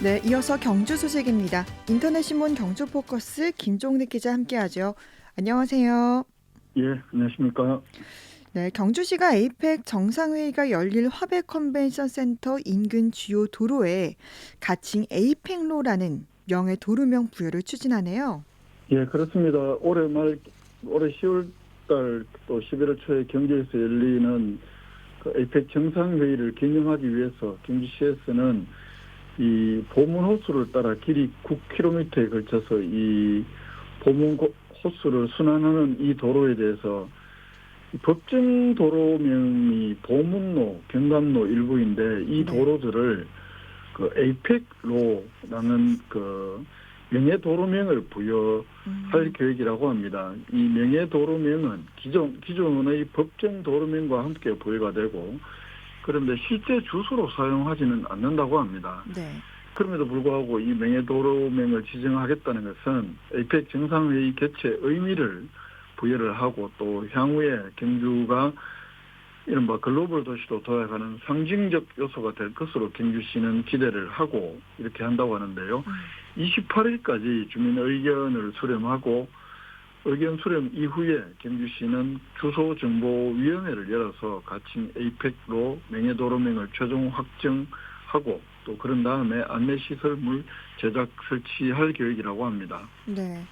네, 이어서 경주 소식입니다. 인터넷 신문 경주 포커스 김종립 기자 함께하죠. 안녕하세요. 예, 안녕하십니까. 네, 경주시가 에이펙 정상회의가 열릴 화백 컨벤션 센터 인근 주요 도로에 가칭 에이펙로라는 명의 도로명 부여를 추진하네요. 예, 그렇습니다. 올해 10월 달 또 11월 초에 경주에서 열리는 그 에이펙 정상회의를 기념하기 위해서 경주시에서는 이 보문 호수를 따라 길이 9km에 걸쳐서 이 호수를 순환하는 이 도로에 대해서 이 법정 도로명이 보문로, 경감로 일부인데 이 네. 도로들을 그 에이펙로라는 그 명예 도로명을 부여할 음, 계획이라고 합니다. 이 명예 도로명은 기존의 법정 도로명과 함께 부여가 되고, 그런데 실제 주소로 사용하지는 않는다고 합니다. 네. 그럼에도 불구하고 이 명예 도로명을 지정하겠다는 것은 에이펙 정상회의 개최 의미를 부여를 하고, 또 향후에 경주가 이른바 글로벌 도시로 도약하는 상징적 요소가 될 것으로 경주시는 기대를 하고 이렇게 한다고 하는데요. 음, 28일까지 주민 의견을 수렴하고, 의견 수렴 이후에 경주시는 주소정보위원회를 열어서 가칭 에이펙로 명예도로명을 최종 확정하고, 또 그런 다음에 안내시설물 제작 설치할 계획이라고 합니다. 네.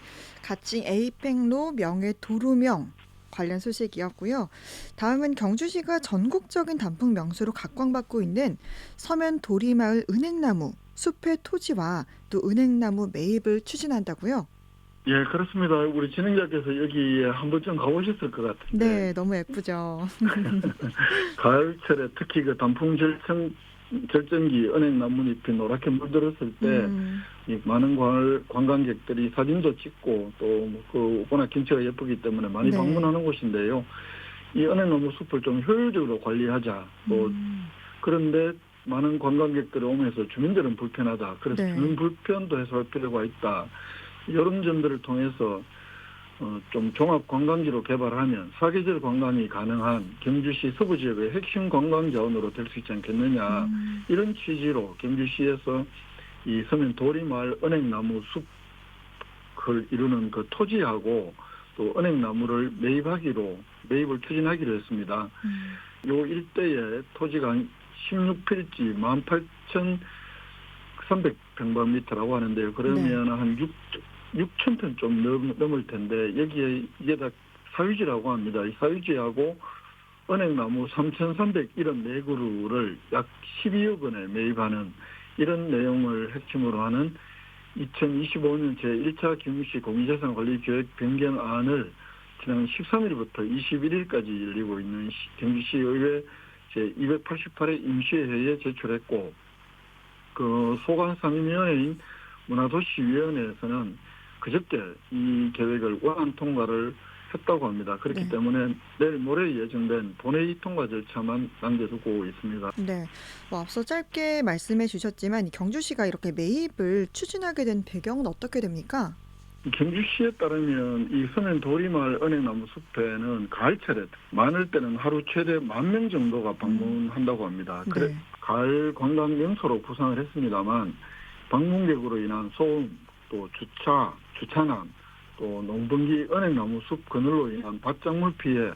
가칭 에이펙로 명의 도로명 관련 소식이었고요. 다음은 경주시가 전국적인 단풍 명소로 각광받고 있는 서면 도리마을 은행나무 숲의 토지와 또 은행나무 매입을 추진한다고요? 예, 그렇습니다. 우리 진행자께서 여기에 한 번쯤 가보셨을 것 같은데, 네, 너무 예쁘죠. 가을철에 특히 그 단풍 절정기 은행나뭇잎이 노랗게 물들었을 때 음, 이 많은 관광객들이 사진도 찍고 또그 워낙 경치가 예쁘기 때문에 많이 네. 방문하는 곳인데요. 이 은행나무 숲을 좀 효율적으로 관리하자. 또 음, 그런데 많은 관광객들이 오면서 주민들은 불편하다. 그래서 주민 네. 불편도 해소할 필요가 있다. 이런 점들을 통해서 좀 종합 관광지로 개발하면 사계절 관광이 가능한 경주시 서부 지역의 핵심 관광 자원으로 될 수 있지 않겠느냐. 음, 이런 취지로 경주시에서 이 서면 도리마을 은행나무 숲을 이루는 그 토지하고 또 은행나무를 매입을 추진하기로 했습니다. 음, 요 일대에 토지가 16필지 18,300평방미터라고 하는데요. 네. 그러면 한 6천 평 좀 넘을 텐데, 이게 다 사유지라고 합니다. 이 사유지하고 은행나무 3,301원 4그루를 약 12억 원에 매입하는 이런 내용을 핵심으로 하는 2025년 제1차 경주시 공유재산 관리 계획 변경안을 지난 13일부터 21일까지 열리고 있는 경주시 의회 제288회 임시회의에 제출했고, 그 소관 상임위원회인 문화도시위원회에서는 그저께 이 계획을 원안 통과를 했다고 합니다. 그렇기 네. 때문에 내일 모레 예정된 본회의 통과 절차만 남겨두고 있습니다. 네. 뭐 앞서 짧게 말씀해 주셨지만 이 경주시가 이렇게 매입을 추진하게 된 배경은 어떻게 됩니까? 경주시에 따르면 이 서면 도리마을 은행나무 숲에는 가을철에 많을 때는 하루 최대 10,000명 정도가 음, 방문한다고 합니다. 그래 네. 가을 관광 명소로 구상을 했습니다만, 방문객으로 인한 소음, 또 주차난, 또 농번기 은행나무 숲 그늘로 인한 밭작물 피해,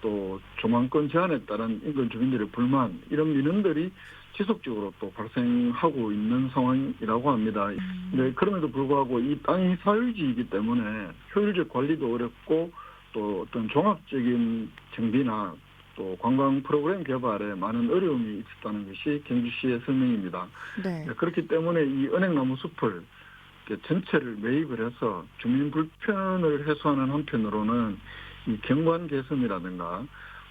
또 조망권 제한에 따른 인근 주민들의 불만, 이런 민원들이 지속적으로 또 발생하고 있는 상황이라고 합니다. 네, 음, 그럼에도 불구하고 이 땅이 사유지이기 때문에 효율적 관리도 어렵고, 또 어떤 종합적인 정비나 또 관광 프로그램 개발에 많은 어려움이 있었다는 것이 경주시의 설명입니다. 네. 네, 그렇기 때문에 이 은행나무 숲을 이렇게 전체를 매입을 해서 주민 불편을 해소하는 한편으로는 이 경관 개선이라든가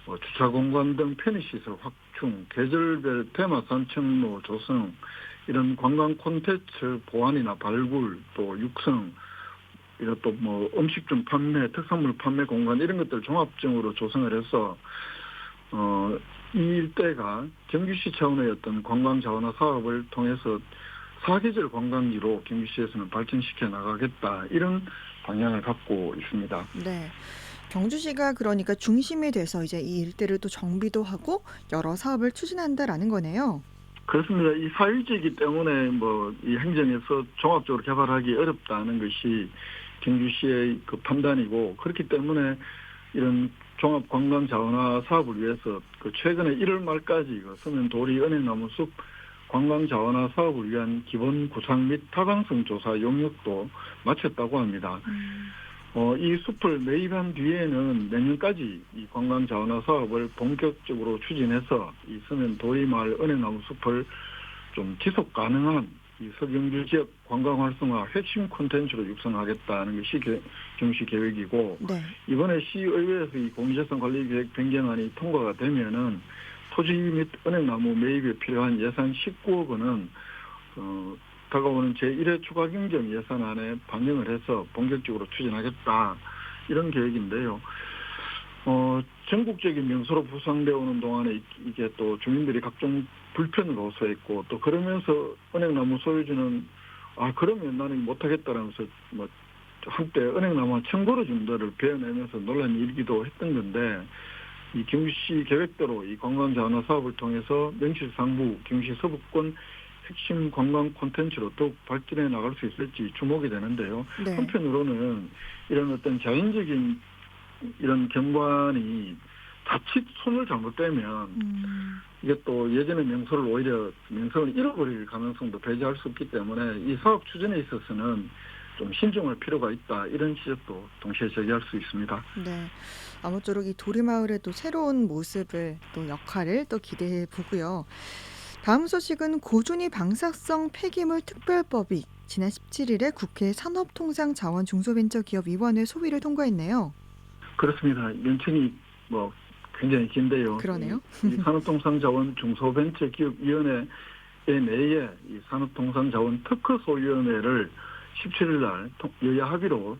뭐 주차 공간 등 편의시설 확충, 계절별 테마 산책로 조성, 이런 관광 콘텐츠 보완이나 발굴, 또 육성, 이런 또 뭐 음식점 판매, 특산물 판매 공간, 이런 것들 종합적으로 조성을 해서 이 일대가 경주시 차원의 어떤 관광 자원화 사업을 통해서 사계절 관광지로 경주시에서는 발전시켜 나가겠다, 이런 방향을 갖고 있습니다. 네. 경주시가 그러니까 중심이 돼서 이제 이 일대를 또 정비도 하고 여러 사업을 추진한다라는 거네요. 그렇습니다. 이 사유지이기 때문에 뭐 이 행정에서 종합적으로 개발하기 어렵다는 것이 경주시의 그 판단이고, 그렇기 때문에 이런 종합관광자원화 사업을 위해서 그 최근에 1월 말까지 그 서면 도리 은행나무숲 관광자원화 사업을 위한 기본 구상 및 타당성 조사 용역도 마쳤다고 합니다. 이 숲을 매입한 뒤에는 내년까지 이 관광자원화 사업을 본격적으로 추진해서 이 서면 도리마을 은행나무 숲을 좀 지속 가능한 이 서경주 지역 관광 활성화 핵심 콘텐츠로 육성하겠다는 것이 경시 계획이고, 네. 이번에 시의회에서 이 공유재산 관리 계획 변경안이 통과가 되면은 토지 및 은행나무 매입에 필요한 예산 19억 원은 다가오는 제1회 추가경정 예산안에 반영을 해서 본격적으로 추진하겠다, 이런 계획인데요. 전국적인 명소로 부상되어 오는 동안에 이게 또 주민들이 각종 불편을 호소했고, 또 그러면서 은행나무 소유주는 그러면 나는 못하겠다라면서 뭐 한때 은행나무 한 1,000그루 정도를 베어내면서 논란이 일기도 했던 건데, 이 경주시 계획대로 이 관광자원화 사업을 통해서 명실상부 경시 서부권 핵심 관광 콘텐츠로 더욱 발전해 나갈 수 있을지 주목이 되는데요. 네. 한편으로는 이런 어떤 자연적인 이런 경관이 자칫 손을 잘못대면 이게 또 예전의 명소를 오히려 명성을 잃어버릴 가능성도 배제할 수 없기 때문에 이 사업 추진에 있어서는 좀 신중할 필요가 있다, 이런 지적도 동시에 제기할 수 있습니다. 네. 아무쪼록 이 도리마을의 또 새로운 모습을 또 역할을 또 기대해 보고요. 다음 소식은 고준위 방사성 폐기물 특별법이 지난 17일에 국회 산업통상자원중소벤처기업위원회 소위를 통과했네요. 그렇습니다. 명칭이 뭐 굉장히 긴데요. 그러네요. 이 산업통상자원중소벤처기업위원회 내에 이 산업통상자원 특허소위원회를 17일 날 여야 합의로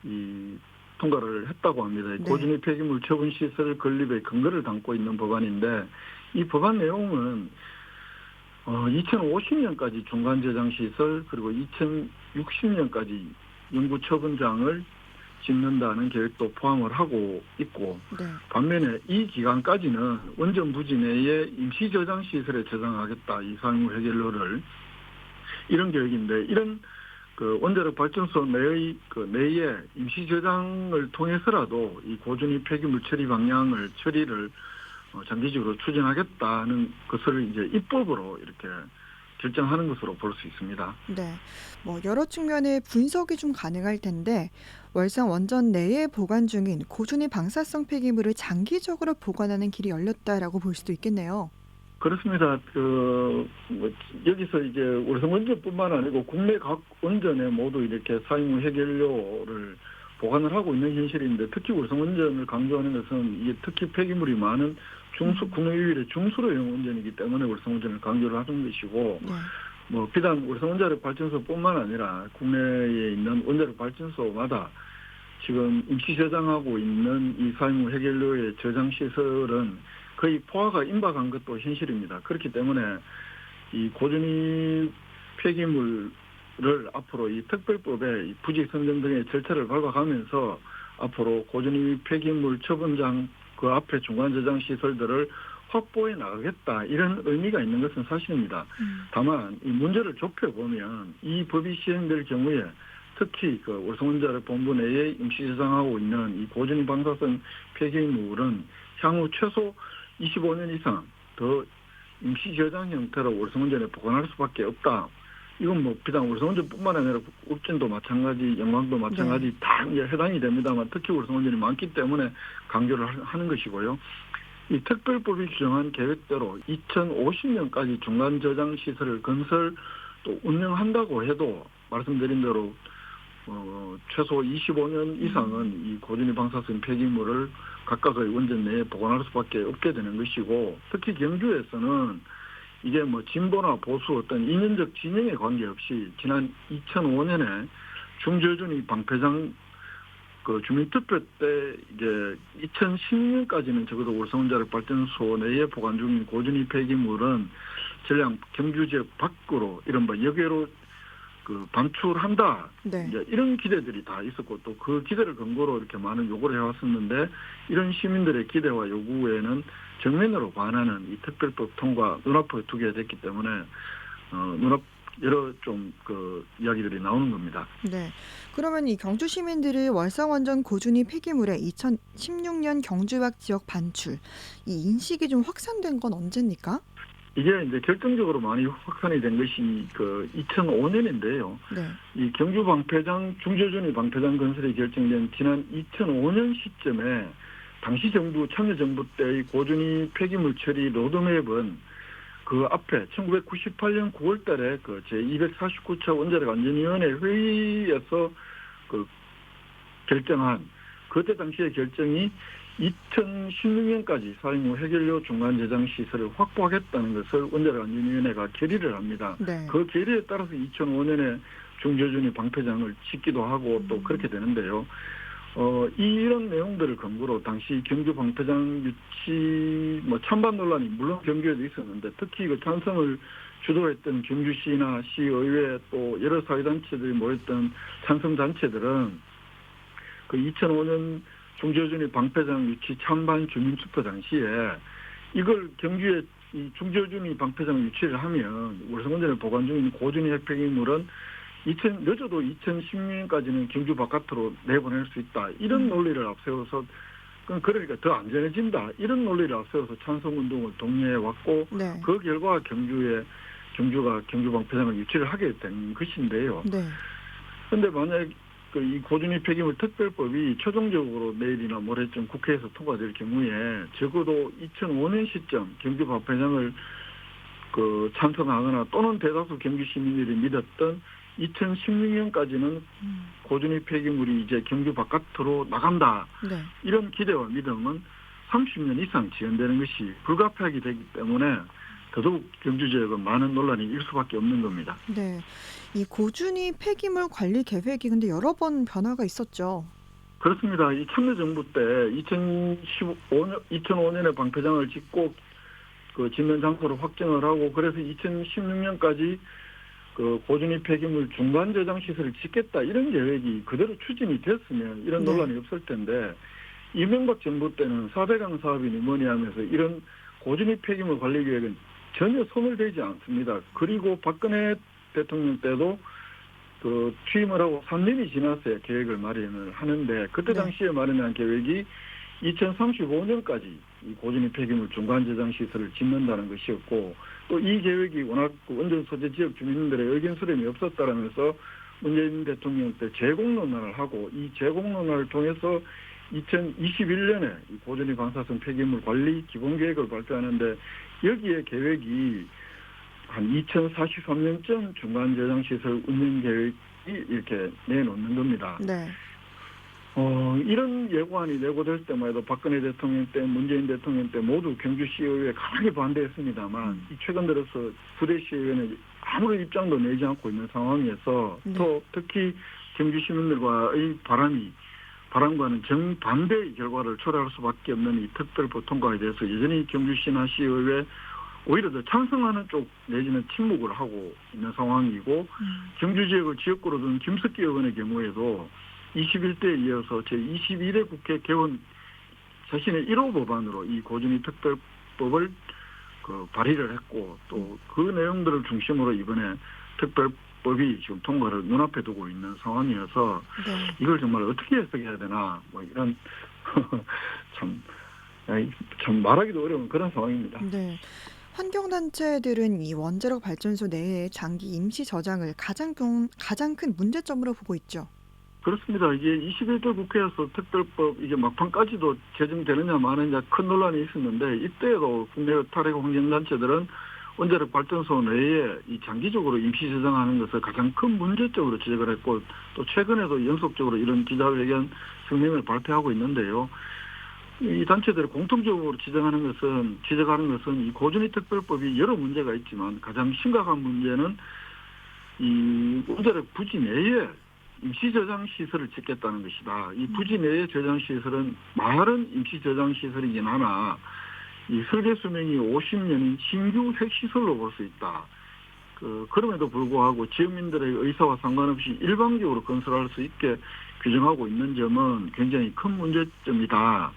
이 통과를 했다고 합니다. 네. 고준위 폐기물 처분 시설 건립의 근거를 담고 있는 법안인데, 이 법안 내용은 2050년까지 중간 저장 시설, 그리고 2060년까지 영구 처분장을 짓는다는 계획도 포함을 하고 있고, 네. 반면에 이 기간까지는 원전 부지 내에 임시 저장 시설에 저장하겠다, 이 사용 해결료를, 이런 계획인데, 이런 그 원자력 발전소 내의 내에 임시 저장을 통해서라도 이 고준위 폐기물 처리를 장기적으로 추진하겠다는 것을 이제 입법으로 이렇게 결정하는 것으로 볼 수 있습니다. 네. 뭐 여러 측면의 분석이 좀 가능할 텐데, 월성 원전 내에 보관 중인 고준위 방사성 폐기물을 장기적으로 보관하는 길이 열렸다라고 볼 수도 있겠네요. 그렇습니다. 여기서 이제 월성 원전뿐만 아니고 국내 각 원전에 모두 이렇게 사용 해결료를 보관을 하고 있는 현실인데, 특히 월성 원전을 강조하는 것은 이게 특히 폐기물이 많은 국내 유일의 중수로용 원전이기 때문에 월성 원전을 강조를 하는 것이고, 네. 뭐 비단 월성 원자력 발전소뿐만 아니라 국내에 있는 원자력 발전소마다 지금 임시 저장하고 있는 이 사용 해결료의 저장 시설은 거의 포화가 임박한 것도 현실입니다. 그렇기 때문에 이 고준위 폐기물을 앞으로 이 특별법에 이 부지 선정 등의 절차를 밟아가면서 앞으로 고준위 폐기물 처분장 그 앞에 중간 저장 시설들을 확보해 나가겠다, 이런 의미가 있는 것은 사실입니다. 다만 이 문제를 좁혀보면 이 법이 시행될 경우에 특히 그 월성원자력 본부 내에 임시 저장하고 있는 이 고준위 방사성 폐기물은 향후 최소 25년 이상 더 임시 저장 형태로 월성원전에 보관할 수밖에 없다. 이건 뭐 비단 월성원전뿐만 아니라 읍진도 마찬가지, 영광도 마찬가지, 네. 다 해당이 됩니다만 특히 월성원전이 많기 때문에 강조를 하는 것이고요. 이 특별법이 규정한 계획대로 2050년까지 중간 저장 시설을 건설 또 운영한다고 해도 말씀드린 대로 최소 25년 이상은 이 고준위 방사성 폐기물을 각각의 원전 내에 보관할 수밖에 없게 되는 것이고, 특히 경주에서는 이게 뭐 진보나 보수 어떤 이념적 진영에 관계없이 지난 2005년에 중저준위 방패장 그 주민투표 때 이게 2016년까지는 적어도 월성원자력 발전소 내에 보관 중인 고준위 폐기물은 전량 경주 지역 밖으로 이른바 역외로 그 방출한다. 네. 이제 이런 기대들이 다 있었고, 또 그 기대를 근거로 이렇게 많은 요구를 해왔었는데, 이런 시민들의 기대와 요구에는 정면으로 반하는 이 특별법 통과 눈앞에 두게 됐기 때문에 여러 좀 그 이야기들이 나오는 겁니다. 네. 그러면 이 경주 시민들이 월성원전 고준위 폐기물의 2016년 경주박 지역 반출 이 인식이 좀 확산된 건 언제입니까? 이게 이제 결정적으로 많이 확산이 된 것이 그 2005년인데요. 네. 이 경주 방패장 중저준위 방패장 건설이 결정된 지난 2005년 시점에 당시 정부 참여정부 때의 고준위 폐기물 처리 로드맵은 그 앞에 1998년 9월달에 그 제249차 원자력 안전위원회 회의에서 그 결정한 그때 당시의 결정이 2016년까지 사용 후 해결료 중간 저장 시설을 확보하겠다는 것을 원자력 안전위원회가 결의를 합니다. 네. 그 결의에 따라서 2005년에 중저준위 방패장을 짓기도 하고 또 그렇게 되는데요. 이런 내용들을 근거로 당시 경주 방패장 유치 찬반 논란이 물론 경주에도 있었는데 특히 그 찬성을 주도했던 경주시나 시의회 또 여러 사회단체들이 모였던 찬성단체들은 그 2005년 중저준위 방패장 유치 찬반 주민투표 당시에 이걸 경주에 이 중저준위 방패장 유치를 하면 월성원전에 보관 중인 고준위 핵폐기물은 늦어도 2016년까지는 경주 바깥으로 내보낼 수 있다. 이런 논리를 앞세워서 그러니까 더 안전해진다. 이런 논리를 앞세워서 찬성운동을 독려해왔고 네. 그 결과 경주가 경주 방패장을 유치를 하게 된 것인데요. 네. 그런데 만약 이 고준위 폐기물 특별법이 최종적으로 내일이나 모레쯤 국회에서 통과될 경우에 적어도 2005년 시점 경주 방패장을 찬성하거나 또는 대다수 경주 시민들이 믿었던 2016년까지는 고준위 폐기물이 이제 경주 바깥으로 나간다. 네. 이런 기대와 믿음은 30년 이상 지연되는 것이 불가피하게 되기 때문에 더더욱 경주 지역은 많은 논란이 일 수밖에 없는 겁니다. 네. 이 고준위 폐기물 관리 계획이 근데 여러 번 변화가 있었죠. 그렇습니다. 이 참여정부 때 2005년에 방패장을 짓고 그 짓는 장소를 확정을 하고 그래서 2016년까지 그 고준위 폐기물 중간 저장 시설을 짓겠다 이런 계획이 그대로 추진이 됐으면 이런 논란이 없을 텐데 이명박 정부 때는 400강 사업이니 뭐니 하면서 이런 고준위 폐기물 관리 계획은 전혀 손을 대지 않습니다. 그리고 박근혜 대통령 때도 그 취임을 하고 3년이 지났어야 계획을 마련을 하는데 그때 당시에 마련한 계획이 2035년까지 이 고준위 폐기물 중간 저장 시설을 짓는다는 것이었고 또 이 계획이 워낙 원전 소재 지역 주민들의 의견 수렴이 없었다라면서 문재인 대통령 때 재공 논란을 하고 이 재공 논란을 통해서 2021년에 이 고준위 방사성 폐기물 관리 기본 계획을 발표하는데 여기에 계획이 한 2043년쯤 중간 저장 시설 운영 계획이 이렇게 내놓는 겁니다. 네. 이런 예고안이 내고될 때마다 박근혜 대통령 때, 문재인 대통령 때 모두 경주시의회에 강하게 반대했습니다만 최근 들어서 부대시의회는 아무런 입장도 내지 않고 있는 상황에서 또 특히 경주 시민들과의 바람과는 정반대의 결과를 초래할 수밖에 없는 이 특별법 통과에 대해서 여전히 경주시나 시의회 오히려 더 찬성하는 쪽 내지는 침묵을 하고 있는 상황이고 경주 지역을 지역구로 둔 김석기 의원의 경우에도 21대에 이어서 제21회 국회 개원 자신의 1호 법안으로 이 고준위 특별법을 발의를 했고 또 그 내용들을 중심으로 이번에 특별법이 지금 통과를 눈앞에 두고 있는 상황이어서 이걸 정말 어떻게 해석해야 되나 이런 참 말하기도 어려운 그런 상황입니다. 네. 환경단체들은 이 원자력 발전소 내에 장기 임시 저장을 가장 큰 문제점으로 보고 있죠. 그렇습니다. 이게 21대 국회에서 특별법 이게 막판까지도 제정되느냐 마느냐 큰 논란이 있었는데 이때에도 국내 탈핵 환경단체들은 원자력 발전소 내에 이 장기적으로 임시 저장하는 것을 가장 큰 문제점으로 지적을 했고 또 최근에도 연속적으로 이런 기자회견声明을 발표하고 있는데요. 이 단체들이 공통적으로 지적하는 것은 이 고준위 특별법이 여러 문제가 있지만 가장 심각한 문제는 이 원자력 부지 내에 임시 저장 시설을 짓겠다는 것이다. 이 부지 내의 저장 시설은 말은 임시 저장 시설이긴 하나 이 설계 수명이 50년인 신규 핵시설로 볼 수 있다. 그럼에도 불구하고 지역민들의 의사와 상관없이 일방적으로 건설할 수 있게 규정하고 있는 점은 굉장히 큰 문제점이다.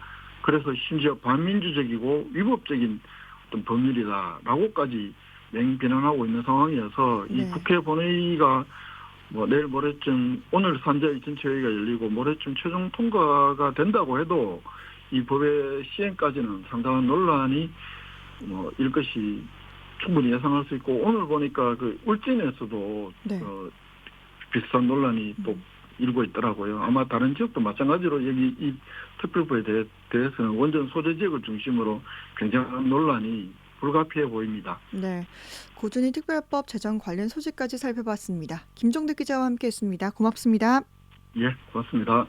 그래서 심지어 반민주적이고 위법적인 어떤 법률이다라고까지 맹비난하고 있는 상황이어서 이 네. 국회 본회의가 내일 모레쯤 오늘 산자위 전체회의가 열리고 모레쯤 최종 통과가 된다고 해도 이 법의 시행까지는 상당한 논란이 일 것이 충분히 예상할 수 있고 오늘 보니까 그 울진에서도 네. 비슷한 논란이 또 일고 있더라고요. 아마 다른 지역도 마찬가지로 여기 이 특별법에 대해서는 원전 소재 지역을 중심으로 굉장한 논란이 불가피해 보입니다. 네. 고준희 특별법 제정 관련 소식까지 살펴봤습니다. 김종득 기자와 함께했습니다. 고맙습니다. 예, 고맙습니다.